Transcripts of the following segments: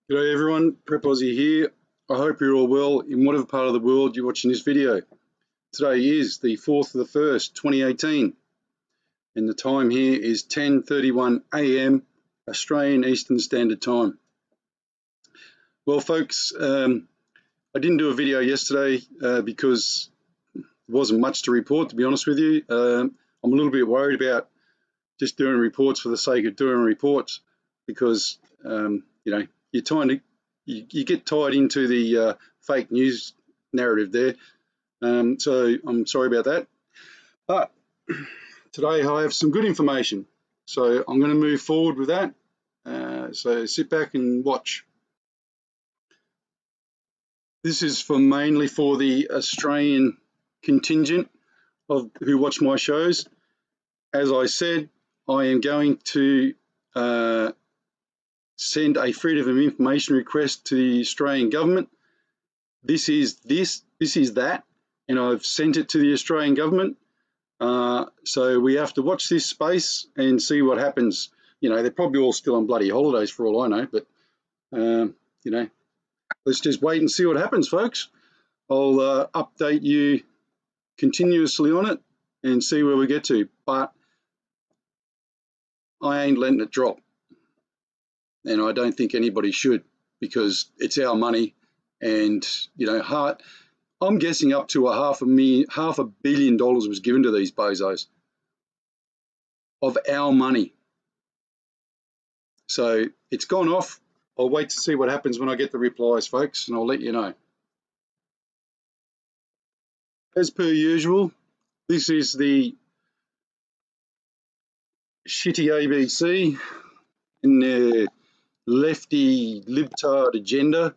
G'day everyone, Prep Aussie here. I hope you're all well in whatever part of the world you're watching this video. Today is the 4th of the 1st, 2018, and the time here is 10:31 a.m. Australian Eastern Standard Time. Well folks, I didn't do a video yesterday because there wasn't much to report, to be honest with you. I'm a little bit worried about just doing reports for the sake of doing reports because, you get tied into the fake news narrative there. So I'm sorry about that. But today I have some good information. So I'm going to move forward with that. So sit back and watch. This is mainly for the Australian contingent of who watch my shows. As I said, I am going to send a Freedom of Information request to the Australian government. This is that, and I've sent it to the Australian government. So we have to watch this space and see what happens. You know, they're probably all still on bloody holidays for all I know, but let's just wait and see what happens, folks. I'll update you continuously on it and see where we get to, but I ain't letting it drop. And I don't think anybody should, because it's our money, and I'm guessing up to $500 million was given to these bozos of our money. So it's gone off. I'll wait to see what happens when I get the replies, folks, and I'll let you know. As per usual, this is the shitty ABC in their lefty libtard agenda.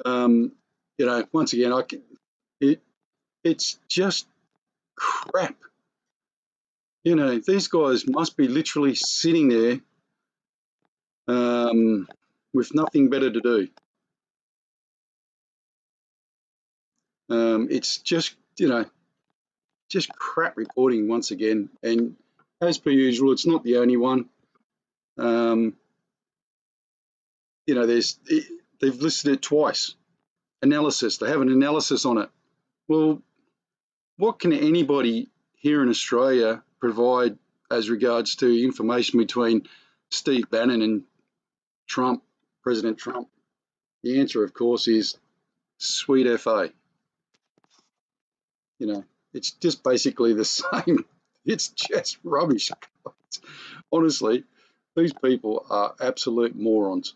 Once again, it's just crap. These guys must be literally sitting there with nothing better to do. It's just crap reporting once again. And as per usual, it's not the only one. They've listed it twice. Analysis. They have an analysis on it. Well, what can anybody here in Australia provide as regards to information between Steve Bannon and Trump, President Trump? The answer, of course, is sweet FA. It's just basically the same. It's just rubbish. Honestly, these people are absolute morons.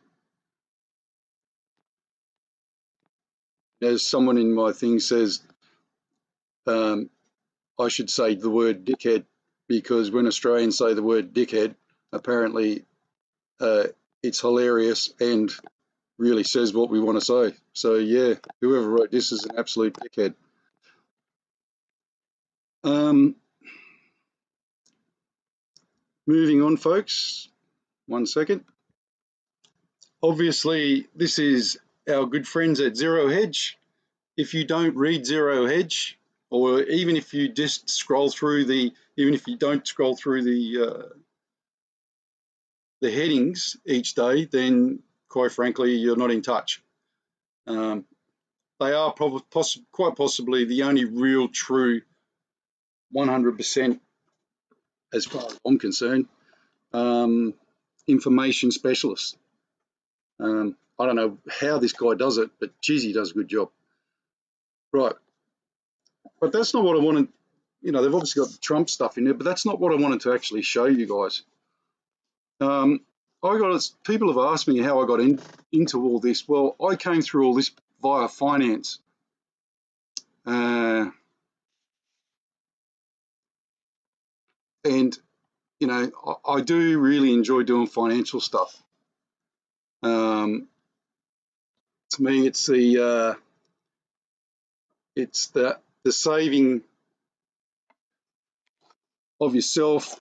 As someone in my thing says, I should say the word dickhead, because when Australians say the word dickhead, apparently it's hilarious and really says what we want to say. So yeah, whoever wrote this is an absolute dickhead. Moving on, folks. 1 second. Obviously, this is our good friends at Zero Hedge. If you don't read Zero Hedge, or even if you just scroll through even if you don't scroll through the headings each day, then quite frankly, you're not in touch. They are quite possibly the only real true 100%, as far as I'm concerned, information specialist. I don't know how this guy does it, but geez, he does a good job. Right. But that's not what I wanted. They've obviously got the Trump stuff in there, but that's not what I wanted to actually show you guys. People have asked me how I got into all this. Well, I came through all this via finance. And I do really enjoy doing financial stuff. To me, it's the saving of yourself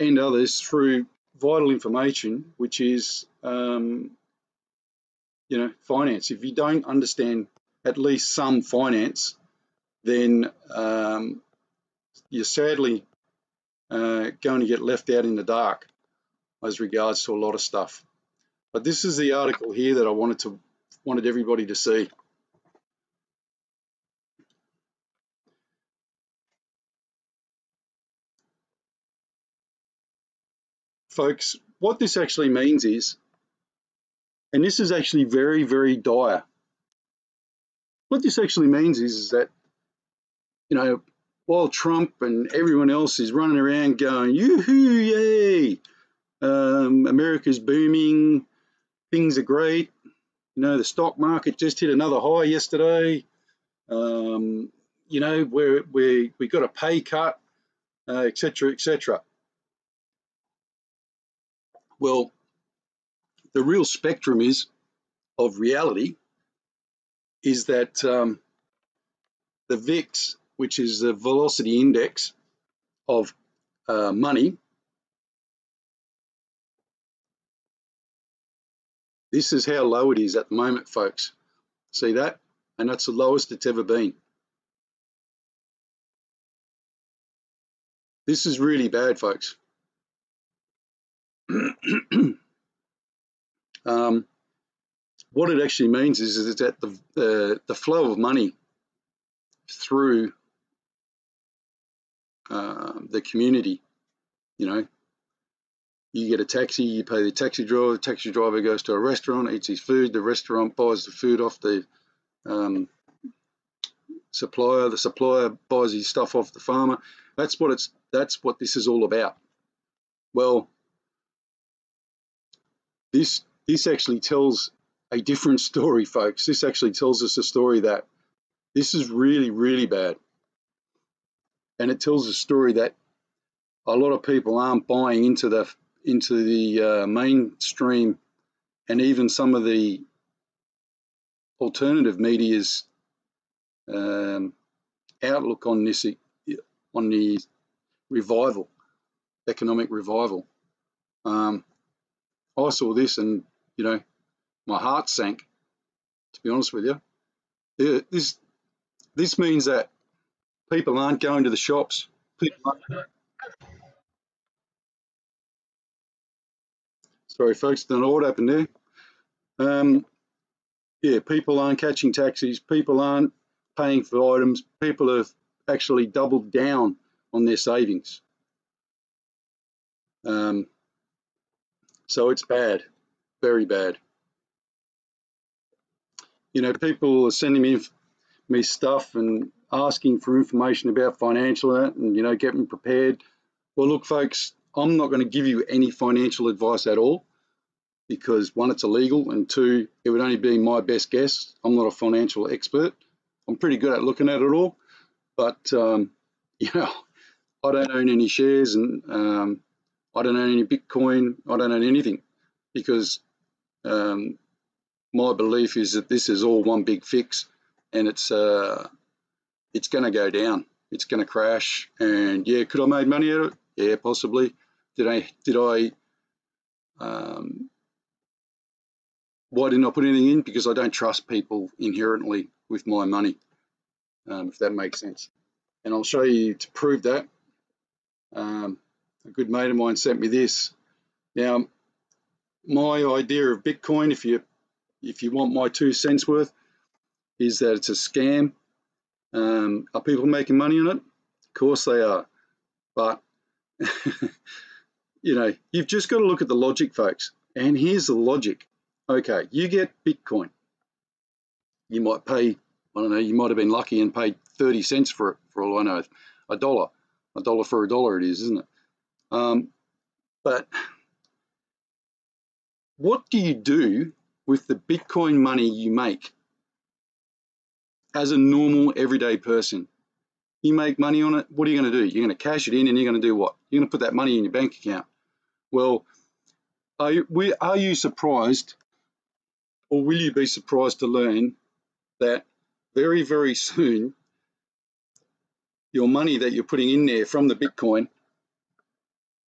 and others through vital information, which is finance. If you don't understand at least some finance, then you're sadly going to get left out in the dark as regards to a lot of stuff. But this is the article here that I wanted everybody to see. Folks, what this actually means is, and this is actually very, very dire. What this actually means is that, you know, while Trump and everyone else is running around going, yoo-hoo, yay, America's booming, things are great, you know, the stock market just hit another high yesterday, you know, we got a pay cut, etc., etc. Well, the real spectrum of reality is that the Vix, which is the velocity index of money, this is how low it is at the moment, folks. See that? And that's the lowest it's ever been. This is really bad, folks. What it actually means is that the flow of money through the community, you know, you get a taxi, you pay the taxi driver goes to a restaurant, eats his food, the restaurant buys the food off the supplier, the supplier buys his stuff off the farmer. That's what this is all about. Well, this actually tells a different story, folks. This actually tells us a story that this is really, really bad. And it tells a story that a lot of people aren't buying into the mainstream and even some of the alternative media's outlook on this, on the revival, economic revival. I saw this and, you know, my heart sank, to be honest with you. This means that people aren't going to the shops. Sorry, folks, don't know what happened there. Yeah, people aren't catching taxis. People aren't paying for items. People have actually doubled down on their savings. So it's bad, very bad. You know, people are sending me stuff and asking for information about financial and, you know, get me prepared. Well, look, folks, I'm not going to give you any financial advice at all because, one, it's illegal, and two, it would only be my best guess. I'm not a financial expert. I'm pretty good at looking at it all, but, you know, I don't own any shares and I don't own any Bitcoin. I don't own anything because my belief is that this is all one big fix, and it's going to go down. It's going to crash. And yeah, could I make money out of it? Yeah, possibly. Did I? Why didn't I put anything in? Because I don't trust people inherently with my money, if that makes sense. And I'll show you to prove that. A good mate of mine sent me this. Now, my idea of Bitcoin, if you want my 2 cents worth, is that it's a scam. Are people making money on it? Of course they are. But, you know, you've just got to look at the logic, folks. And here's the logic. Okay, you get Bitcoin. You might pay, I don't know, you might have been lucky and paid 30 cents for it, for all I know. $1 for $1 it is, isn't it? But what do you do with the Bitcoin money you make as a normal everyday person? You make money on it, what are you going to do? You're going to cash it in and you're going to do what? You're going to put that money in your bank account. Well, are you surprised, or will you be surprised to learn that very, very soon your money that you're putting in there from the Bitcoin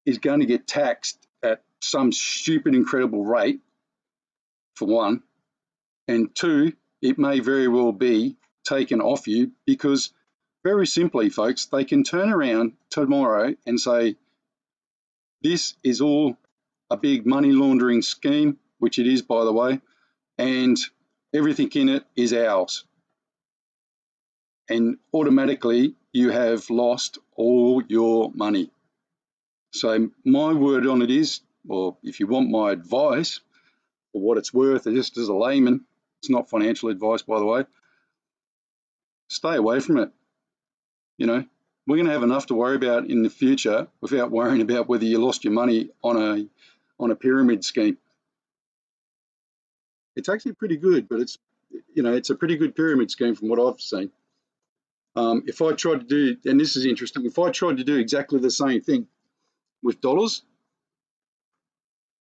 is going to get taxed at some stupid, incredible rate, for one, and two, it may very well be taken off you because, very simply, folks, they can turn around tomorrow and say, this is all a big money laundering scheme. which it is, by the way, and everything in it is ours. And automatically you have lost all your money. So my word on it is, or if you want my advice, for what it's worth, just as a layman, it's not financial advice, by the way, stay away from it. You know, we're going to have enough to worry about in the future without worrying about whether you lost your money on a pyramid scheme. It's actually pretty good, but it's, you know, it's a pretty good pyramid scheme from what I've seen. If I tried to do, and this is interesting, if I tried to do exactly the same thing with dollars,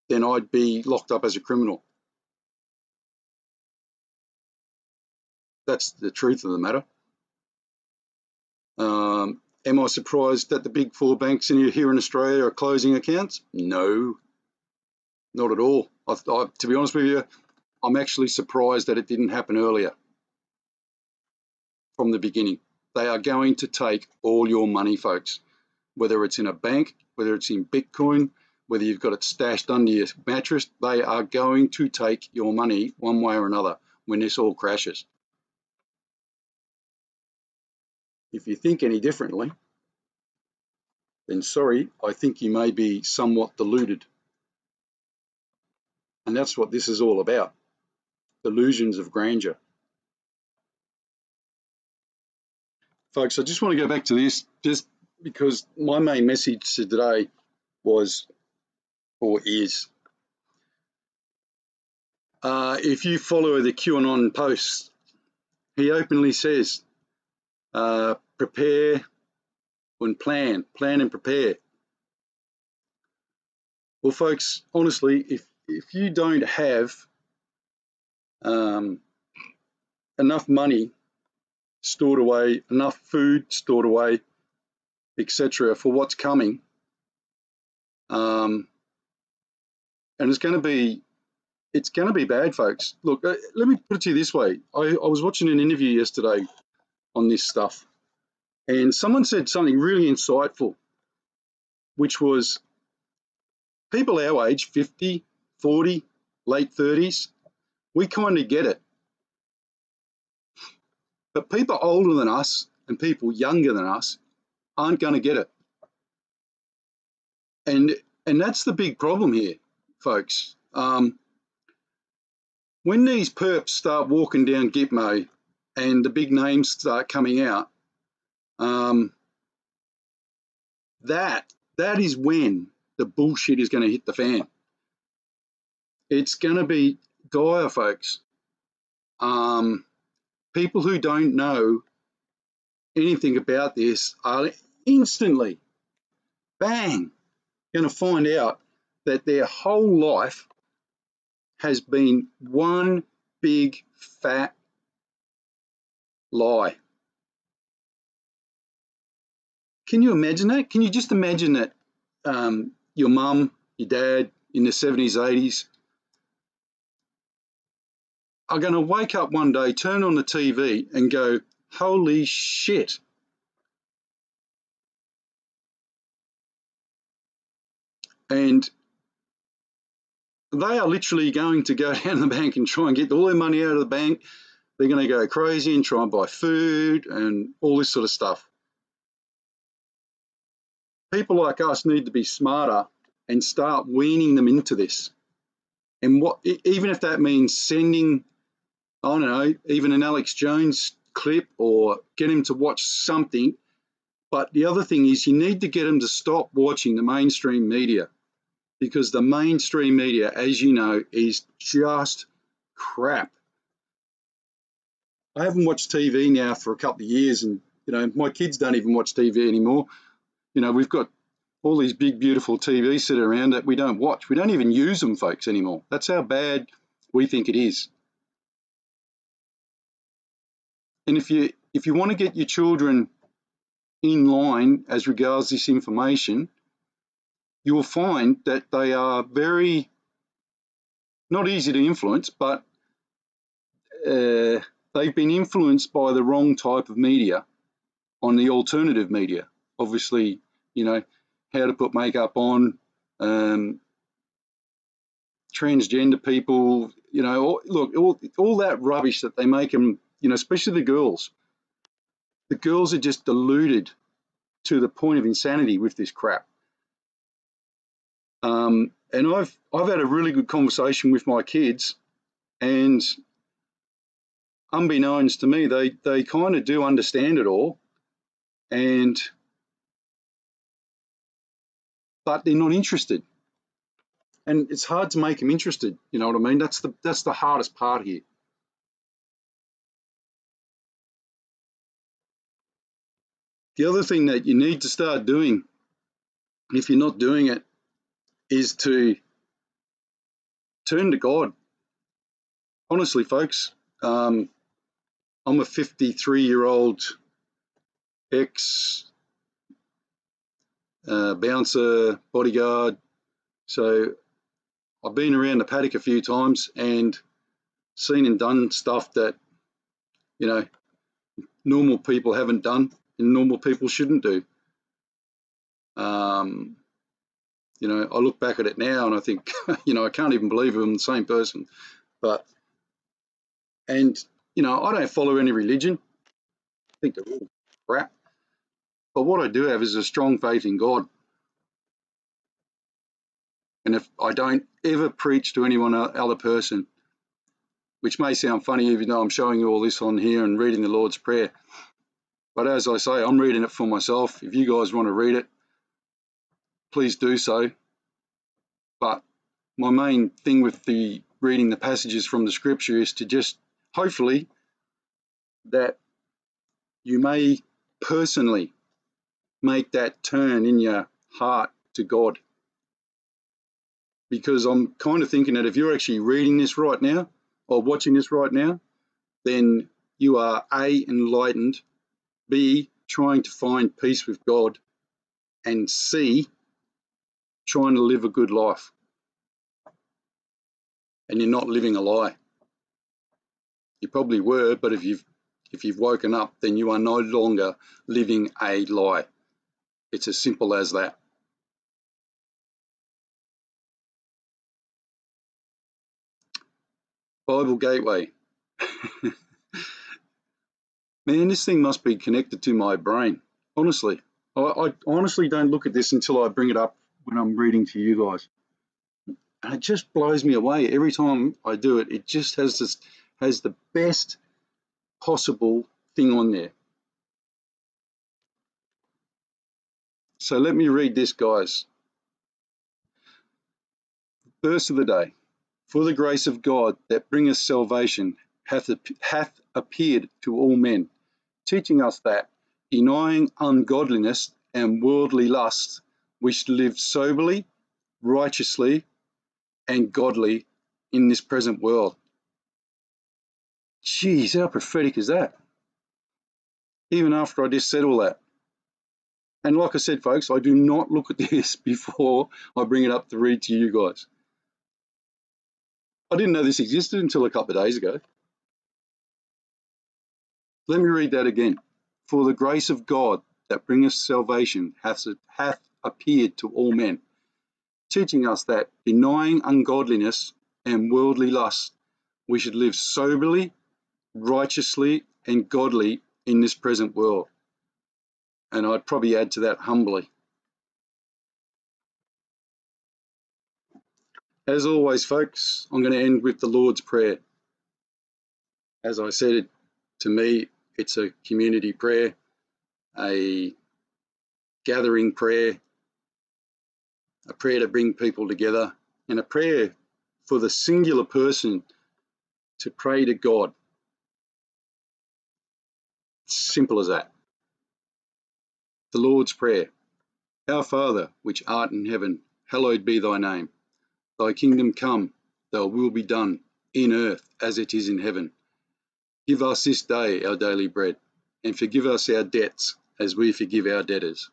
then I'd be locked up as a criminal. That's the truth of the matter. Am I surprised that the big four banks here in Australia are closing accounts? No, not at all. To be honest with you, I'm actually surprised that it didn't happen earlier from the beginning. They are going to take all your money, folks, whether it's in a bank, whether it's in Bitcoin, whether you've got it stashed under your mattress, they are going to take your money one way or another when this all crashes. If you think any differently, then sorry, I think you may be somewhat deluded. And that's what this is all about, delusions of grandeur. Folks, I just want to go back to this just because my main message today was, or is, if you follow the QAnon posts, he openly says, prepare and plan and prepare. Well, folks, honestly, if you don't have enough money stored away, enough food stored away, etc., for what's coming, and it's going to be bad, folks. Look, let me put it to you this way. I was watching an interview yesterday on this stuff, and someone said something really insightful, which was people our age, 50, 40, late 30s, we kind of get it. But people older than us and people younger than us aren't going to get it. And that's the big problem here, folks. When these perps start walking down Gitmo and the big names start coming out, that is when the bullshit is going to hit the fan. It's going to be dire, folks. People who don't know anything about this are instantly, bang, going to find out that their whole life has been one big fat lie. Can you imagine that? Can you just imagine that your mum, your dad in the 70s, 80s are going to wake up one day, turn on the TV and go, holy shit. And they are literally going to go down to the bank and try and get all their money out of the bank. They're going to go crazy and try and buy food and all this sort of stuff. People like us need to be smarter and start weaning them into this. And even if that means sending, I don't know, even an Alex Jones clip or get him to watch something. But the other thing is you need to get them to stop watching the mainstream media, because the mainstream media, as you know, is just crap. I haven't watched TV now for a couple of years, and you know, my kids don't even watch TV anymore. You know, we've got all these big, beautiful TVs sitting around that we don't watch. We don't even use them, folks, anymore. That's how bad we think it is. And if you want to get your children in line as regards this information, you will find that they are very, not easy to influence, but they've been influenced by the wrong type of media on the alternative media. Obviously, you know, how to put makeup on, transgender people, you know, look, all that rubbish that they make them, you know, especially the girls. The girls are just deluded to the point of insanity with this crap. And I've had a really good conversation with my kids, and unbeknownst to me, they kind of do understand it all, but they're not interested. And it's hard to make them interested. You know what I mean? That's the hardest part here. The other thing that you need to start doing, if you're not doing it, is to turn to God. Honestly, folks, I'm a 53-year-old ex bouncer, bodyguard. So I've been around the paddock a few times and seen and done stuff that, you know, normal people haven't done and normal people shouldn't do. You know, I look back at it now and I think, you know, I can't even believe I'm the same person. And, you know, I don't follow any religion. I think they're all crap. But what I do have is a strong faith in God. And if I don't ever preach to anyone other person, which may sound funny even though I'm showing you all this on here and reading the Lord's Prayer, but as I say, I'm reading it for myself. If you guys want to read it, please do so. But my main thing with the reading the passages from the scripture is to just hopefully that you may personally make that turn in your heart to God. Because I'm kind of thinking that if you're actually reading this right now or watching this right now, then you are A, enlightened, B, trying to find peace with God, and C, trying to live a good life. And you're not living a lie. You probably were, but if you've woken up, then you are no longer living a lie. It's as simple as that. Bible Gateway. Man, this thing must be connected to my brain. Honestly, I honestly don't look at this until I bring it up when I'm reading to you guys. And it just blows me away every time I do it. It just has the best possible thing on there. So let me read this, guys. Verse of the day. For the grace of God that bringeth salvation hath appeared to all men, teaching us that, denying ungodliness and worldly lust, we should live soberly, righteously, and godly in this present world. Geez, how prophetic is that? Even after I just said all that. And like I said, folks, I do not look at this before I bring it up to read to you guys. I didn't know this existed until a couple of days ago. Let me read that again. For the grace of God that bringeth salvation hath appeared to all men, teaching us that, denying ungodliness and worldly lust, we should live soberly, righteously, and godly in this present world. And I'd probably add to that, humbly. As always, folks, I'm going to end with the Lord's Prayer. As I said, to me, it's a community prayer, a gathering prayer, a prayer to bring people together, and a prayer for the singular person to pray to God. Simple as that. The Lord's Prayer. Our Father, which art in heaven, hallowed be thy name. Thy kingdom come, thy will be done, in earth as it is in heaven. Give us this day our daily bread, and forgive us our debts as we forgive our debtors.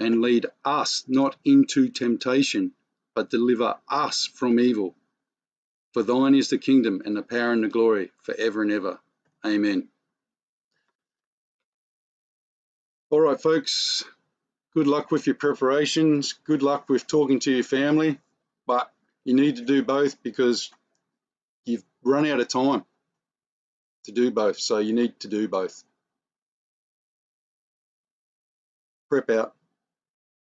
And lead us not into temptation, but deliver us from evil. For thine is the kingdom and the power and the glory forever and ever. Amen. All right, folks, good luck with your preparations. Good luck with talking to your family. But You need to do both because you've run out of time to do both. So you need to do both. Prep out.